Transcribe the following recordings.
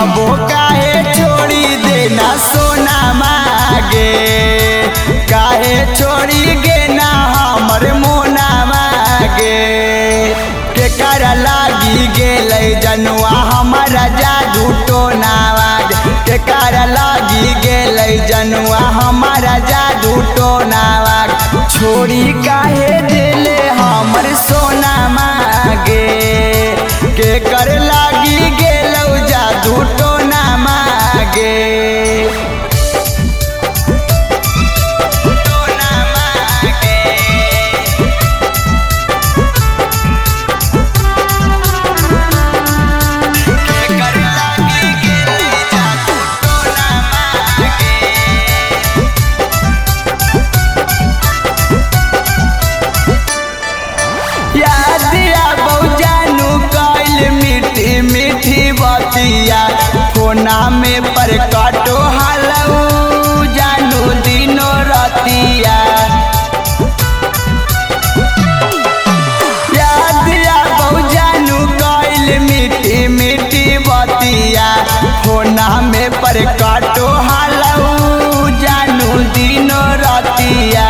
तबो काहे छोड़ी देना सोना मागे, काहे छोड़ी गे ना हमर मोना मागे। के कर लागी गेलै जनुआ हमारा जादू टोना मागे, के कर लागी गेलै जनुआ हमारा जादू टोना मागे। छोड़ी काहे दिले हमर सोना मागे, के कर लागी गेलौ जादू टोना मागे। फोना में पर काटो हालऊ जानू दिनो रतिया, याद आबौ जानू कैल मीठी मीठी बतिया। फोना में पर काटो हालऊ जानू दिनो रतिया।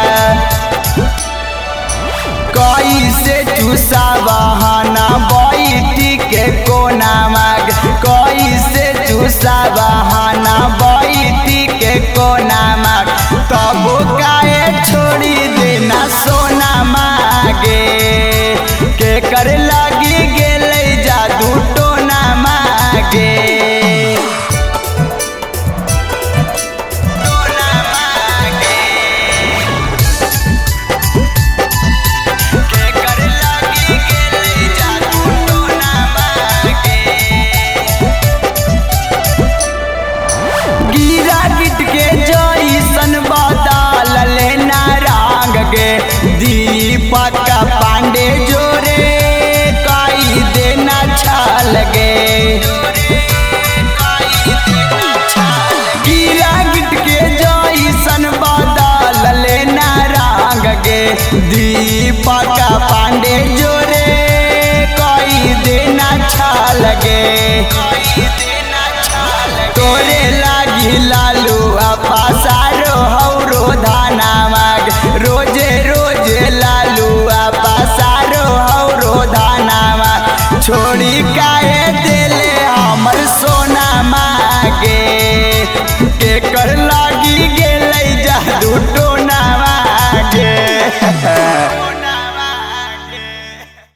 कैसे चूसा बहाना बैठी के कोना माग, कैसे चूसा बहाना बैठी के कोना माग। तब काहे छोड़ी देना सोना मागे, के कर लगी गेलै जादू टोना मागे। दीपक पांडे जोरे काई देना छाल गे, गिरा गिट के जैसन बदल लेना रंग गे। दीपक पांडे जोरे काई देना छाल गे। तोरे लागी लालू अपा सारो हौरो धाना माग, रोजे रोजे लालू अपा सारो हौरो धाना माग। छोड़ी काहे देले हमर सोना मागे, के कर लागी